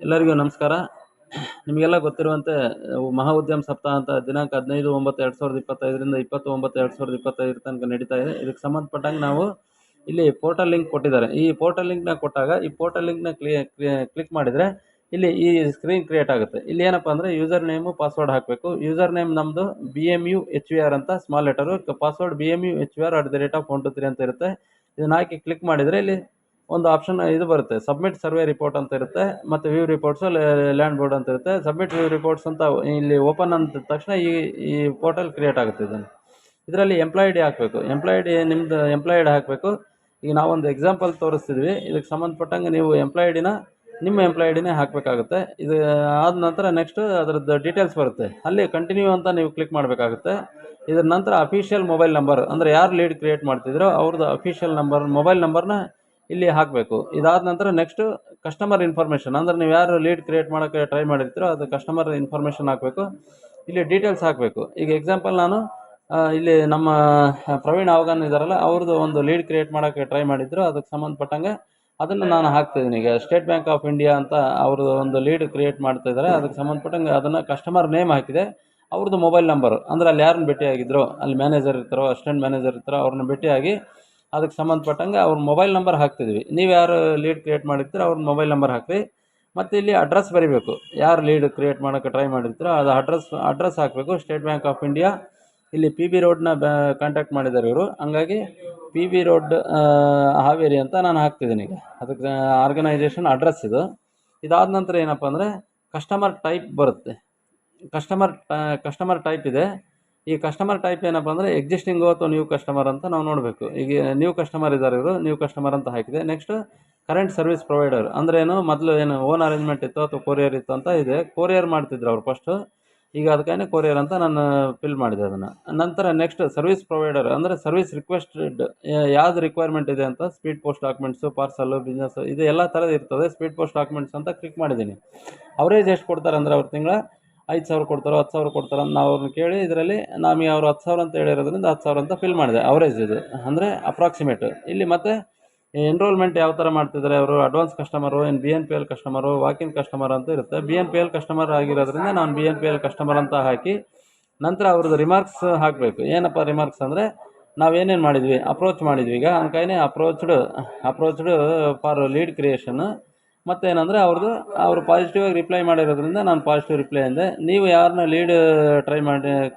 ಎಲ್ಲರಿಗೂ ನಮಸ್ಕಾರ. ನಿಮಗೆಲ್ಲ ಗೊತ್ತಿರುವಂತೆ ಮಹಾ ಉದ್ಯಮ ಸಪ್ತಾಹ ಅಂತ ದಿನಾಂಕ 15/9/2025ರಿಂದ 20/9/2025 ತನಕ ನಡೀತಾ ಇದೆ. ಇದಕ್ಕೆ ಸಂಬಂಧಪಟ್ಟಂಗೆ ನಾವು ಇಲ್ಲಿ ಪೋರ್ಟಲ್ ಲಿಂಕ್ ಕೊಟ್ಟಿದ್ದಾರೆ. ಈ ಪೋರ್ಟಲ್ ಲಿಂಕ್ನ ಕೊಟ್ಟಾಗ ಈ ಪೋರ್ಟಲ್ ಲಿಂಕ್ನ ಕ್ಲಿಕ್ ಮಾಡಿದರೆ ಇಲ್ಲಿ ಈ ಸ್ಕ್ರೀನ್ ಕ್ರಿಯೇಟ್ ಆಗುತ್ತೆ. ಇಲ್ಲಿ ಏನಪ್ಪ ಅಂದರೆ ಯೂಸರ್ ನೇಮು ಪಾಸ್ವರ್ಡ್ ಹಾಕಬೇಕು. ಯೂಸರ್ ನೇಮ್ ನಮ್ಮದು BMUHVR ಅಂತ ಸ್ಮಾಲ್ ಲೆಟರು, ಪಾಸ್ವರ್ಡ್ BMUHVR@123 ಅಂತ ಇರುತ್ತೆ. ಇದನ್ನ ಹಾಕಿ ಕ್ಲಿಕ್ ಮಾಡಿದರೆ ಇಲ್ಲಿ ಒಂದು ಆಪ್ಷನ್ ಇದು ಬರುತ್ತೆ, ಸಬ್ಮಿಟ್ ಸರ್ವೆ ರಿಪೋರ್ಟ್ ಅಂತ ಇರುತ್ತೆ, ಮತ್ತು ವ್ಯೂ ರಿಪೋರ್ಟ್ಸು ಲ್ಯಾಂಡ್ ಬೋರ್ಡ್ ಅಂತ ಇರುತ್ತೆ. ಸಬ್ಮಿಟ್ ವ್ಯೂ ರಿಪೋರ್ಟ್ಸ್ ಅಂತ ಇಲ್ಲಿ ಓಪನ್ ಅಂದ ತಕ್ಷಣ ಈ ಪೋರ್ಟಲ್ ಕ್ರಿಯೇಟ್ ಆಗುತ್ತೆ. ಇದರಲ್ಲಿ ಎಂಪ್ಲಾಯ್ ಐ ಡಿ ಹಾಕಬೇಕು. ಎಂಪ್ಲಾಯ್ ಐ ಡಿ ನಿಮ್ಮದು ಎಂಪ್ಲಾಯ್ ಐ ಡಿ ಹಾಕಬೇಕು. ಈಗ ನಾವೊಂದು ಎಕ್ಸಾಂಪಲ್ ತೋರಿಸ್ತಿದ್ವಿ. ಇದಕ್ಕೆ ಸಂಬಂಧಪಟ್ಟಂಗೆ ನೀವು ಎಂಪ್ಲಾಯ್ ಐ ಡಿನ ನಿಮ್ಮ ಎಂಪ್ಲಾಯ್ ಐ ಡಿನೇ ಹಾಕಬೇಕಾಗುತ್ತೆ. ಇದು ಆದ ನಂತರ ನೆಕ್ಸ್ಟ್ ಅದರದ್ದು ಡೀಟೇಲ್ಸ್ ಬರುತ್ತೆ. ಅಲ್ಲಿ ಕಂಟಿನ್ಯೂ ಅಂತ ನೀವು ಕ್ಲಿಕ್ ಮಾಡಬೇಕಾಗುತ್ತೆ. ಇದರ ನಂತರ ಅಫಿಷಿಯಲ್ ಮೊಬೈಲ್ ನಂಬರ್, ಅಂದರೆ ಯಾರು ಲೀಡ್ ಕ್ರಿಯೇಟ್ ಮಾಡ್ತಿದ್ರೋ ಅವ್ರದ್ದು ಅಫಿಷಿಯಲ್ ನಂಬರ್, ಮೊಬೈಲ್ ನಂಬರ್ನ ಇಲ್ಲಿ ಹಾಕಬೇಕು. ಇದಾದ ನಂತರ ನೆಕ್ಸ್ಟು ಕಸ್ಟಮರ್ ಇನ್ಫಾರ್ಮೇಷನ್, ಅಂದರೆ ನೀವು ಯಾರು ಲೀಡ್ ಕ್ರಿಯೇಟ್ ಮಾಡೋಕ್ಕೆ ಟ್ರೈ ಮಾಡಿರ್ತೀರೋ ಅದು ಕಸ್ಟಮರ್ ಇನ್ಫಾರ್ಮೇಷನ್ ಹಾಕಬೇಕು. ಇಲ್ಲಿ ಡೀಟೇಲ್ಸ್ ಹಾಕಬೇಕು. ಈಗ ಎಕ್ಸಾಂಪಲ್ ನಾನು ಇಲ್ಲಿ ನಮ್ಮ ಪ್ರವೀಣ್ ಅವಗಾನ್ ಇದ್ದಾರಲ್ಲ, ಅವ್ರದ್ದು ಒಂದು ಲೀಡ್ ಕ್ರಿಯೇಟ್ ಮಾಡೋಕ್ಕೆ ಟ್ರೈ ಮಾಡಿದ್ರು. ಅದಕ್ಕೆ ಸಂಬಂಧಪಟ್ಟಂಗೆ ಅದನ್ನು ನಾನು ಹಾಕ್ತಿದ್ದೀನಿ. ಈಗ ಸ್ಟೇಟ್ ಬ್ಯಾಂಕ್ ಆಫ್ ಇಂಡಿಯಾ ಅಂತ ಅವ್ರದ್ದು ಒಂದು ಲೀಡ್ ಕ್ರಿಯೇಟ್ ಮಾಡ್ತಾಯಿದ್ದಾರೆ. ಅದಕ್ಕೆ ಸಂಬಂಧಪಟ್ಟಂಗೆ ಅದನ್ನು ಕಸ್ಟಮರ್ ನೇಮ್ ಹಾಕಿದೆ. ಅವ್ರದ್ದು ಮೊಬೈಲ್ ನಂಬರು, ಅಂದರೆ ಅಲ್ಲಿ ಯಾರನ್ನ ಭೇಟಿಯಾಗಿದ್ರು, ಅಲ್ಲಿ ಮ್ಯಾನೇಜರ್ ಇರ್ತಾರೋ ಅಸಿಸ್ಟೆಂಟ್ ಮ್ಯಾನೇಜರ್ ಇರ್ತಾರೋ ಅವ್ರನ್ನ ಭೇಟಿಯಾಗಿ ಅದಕ್ಕೆ ಸಂಬಂಧಪಟ್ಟಂಗೆ ಅವ್ರ ಮೊಬೈಲ್ ನಂಬರ್ ಹಾಕ್ತಿದ್ವಿ. ನೀವು ಯಾರು ಲೀಡ್ ಕ್ರಿಯೇಟ್ ಮಾಡಿರ್ತೀರೋ ಅವ್ರ ಮೊಬೈಲ್ ನಂಬರ್ ಹಾಕಿರಿ. ಮತ್ತು ಇಲ್ಲಿ ಅಡ್ರೆಸ್ ಬರೀಬೇಕು. ಯಾರು ಲೀಡ್ ಕ್ರಿಯೇಟ್ ಮಾಡೋಕ್ಕೆ ಟ್ರೈ ಮಾಡಿರ್ತೀರೋ ಅದು ಅಡ್ರೆಸ್ ಹಾಕಬೇಕು. ಸ್ಟೇಟ್ ಬ್ಯಾಂಕ್ ಆಫ್ ಇಂಡಿಯಾ, ಇಲ್ಲಿ PB ರೋಡ್ನ ಕಾಂಟ್ಯಾಕ್ಟ್ ಮಾಡಿದ್ದಾರೆ ಇವರು. ಹಂಗಾಗಿ PB ರೋಡ್ ಹಾವೇರಿ ಅಂತ ನಾನು ಹಾಕ್ತಿದ್ದೀನಿ. ಈಗ ಅದಕ್ಕೆ ಆರ್ಗನೈಜೇಷನ್ ಅಡ್ರೆಸ್ ಇದು. ಇದಾದ ನಂತರ ಏನಪ್ಪ ಅಂದರೆ ಕಸ್ಟಮರ್ ಟೈಪ್ ಬರುತ್ತೆ. ಕಸ್ಟಮರ್ ಟೈಪ್ ಇದೆ. ಈ ಕಸ್ಟಮರ್ ಟೈಪ್ ಏನಪ್ಪ ಅಂದರೆ ಎಕ್ಸಿಸ್ಟಿಂಗು ಅಥವಾ ನ್ಯೂ ಕಸ್ಟಮರ್ ಅಂತ ನಾವು ನೋಡಬೇಕು. ಈಗ ನ್ಯೂ ಕಸ್ಟಮರ್ ಇದ್ದಾರೆ ಇವರು, ನ್ಯೂ ಕಸ್ಟಮರ್ ಅಂತ ಹಾಕಿದೆ. ನೆಕ್ಸ್ಟು ಕರೆಂಟ್ ಸರ್ವಿಸ್ ಪ್ರೊವೈಡರ್, ಅಂದರೆ ಏನು, ಮೊದಲು ಏನು ಓನ್ ಅರೇಂಜ್ಮೆಂಟ್ ಇತ್ತು ಅಥವಾ ಕೊರಿಯರ್ ಇತ್ತು ಅಂತ ಇದೆ. ಕೊರಿಯರ್ ಮಾಡ್ತಿದ್ರು ಅವ್ರು ಫಸ್ಟು, ಈಗ ಅದಕ್ಕೇ ಕೊರಿಯರ್ ಅಂತ ನಾನು ಫಿಲ್ ಮಾಡಿದೆ ಅದನ್ನು. ನಂತರ ನೆಕ್ಸ್ಟ್ ಸರ್ವಿಸ್ ಪ್ರೊವೈಡರ್, ಅಂದರೆ ಸರ್ವಿಸ್ ರಿಕ್ವೆಸ್ಟೆಡ್, ಯಾವ್ದು ರಿಕ್ವೈರ್ಮೆಂಟ್ ಇದೆ ಅಂತ, speed post documents, parcel, business, ಇದು ಎಲ್ಲ ಥರದ್ದು ಇರ್ತದೆ. ಸ್ಪೀಡ್ ಪೋಸ್ಟ್ ಡಾಕ್ಯುಮೆಂಟ್ಸ್ ಅಂತ ಕ್ಲಿಕ್ ಮಾಡಿದ್ದೀನಿ. ಅವರೇಜ್ ಎಷ್ಟು ಕೊಡ್ತಾರೆ ಅಂದರೆ ಅವ್ರು ತಿಂಗಳ 5,000 ಕೊಡ್ತಾರೋ 10,000 ಕೊಡ್ತಾರೋ ಅಂತ ನಾವು ಅವ್ರನ್ನ ಕೇಳಿ ಇದರಲ್ಲಿ ನಮಗೆ ಅವರು 10,000 ಅಂತ ಹೇಳಿರೋದ್ರಿಂದ 10,000 ಅಂತ ಫಿಲ್ ಮಾಡಿದೆ. ಅವರೇಜ್ ಇದು ಅಂದರೆ ಅಪ್ರಾಕ್ಸಿಮೇಟ್. ಇಲ್ಲಿ ಮತ್ತೆ ಎನ್ರೋಲ್ಮೆಂಟ್ ಯಾವ ಥರ ಮಾಡ್ತಿದ್ದಾರೆ ಅವರು, ಅಡ್ವಾನ್ಸ್ ಕಸ್ಟಮರು, ಏನು BNPL ಕಸ್ಟಮರು, ವಾಕಿನ್ ಕಸ್ಟಮರ್ ಅಂತ ಇರುತ್ತೆ. BNPL ಕಸ್ಟಮರ್ ಆಗಿರೋದ್ರಿಂದ ನಾನು BNPL ಕಸ್ಟಮರ್ ಅಂತ ಹಾಕಿ ನಂತರ ಅವ್ರದ್ದು ರಿಮಾರ್ಕ್ಸ್ ಹಾಕಬೇಕು. ಏನಪ್ಪ ರಿಮಾರ್ಕ್ಸ್ ಅಂದರೆ ನಾವೇನೇನು ಮಾಡಿದ್ವಿ, ಅಪ್ರೋಚ್ ಮಾಡಿದ್ವಿ. ಈಗ ಅಂಕೈನೇ ಅಪ್ರೋಚ್ಡ್ ಫಾರ್ ಲೀಡ್ ಕ್ರಿಯೇಷನ್. ಮತ್ತೇನಂದರೆ ಅವರು ಪಾಸಿಟಿವಾಗಿ ರಿಪ್ಲೈ ಮಾಡಿರೋದ್ರಿಂದ ನಾನು ಪಾಸಿಟಿವ್ ರಿಪ್ಲೈ ಅಂದೆ. ನೀವು ಯಾರನ್ನ ಲೀಡ್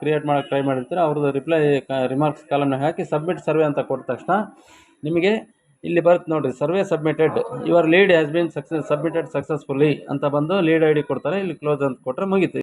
ಕ್ರಿಯೇಟ್ ಮಾಡೋಕ್ಕೆ ಟ್ರೈ ಮಾಡಿರ್ತೀರೋ ಅವ್ರದ್ದು ರಿಮಾರ್ಕ್ಸ್ ಕಾಲಮ್ನ ಹಾಕಿ ಸಬ್ಮಿಟ್ ಸರ್ವೆ ಅಂತ ಕೊಟ್ಟ ತಕ್ಷಣ ನಿಮಗೆ ಇಲ್ಲಿ ಬರುತ್ತೆ ನೋಡಿರಿ, survey submitted, your lead has been submitted successfully ಅಂತ ಬಂದು ಲೀಡ್ ID ಕೊಡ್ತಾರೆ. ಇಲ್ಲಿ ಕ್ಲೋಸ್ ಅಂತ ಕೊಟ್ಟರೆ ಮುಗೀತು.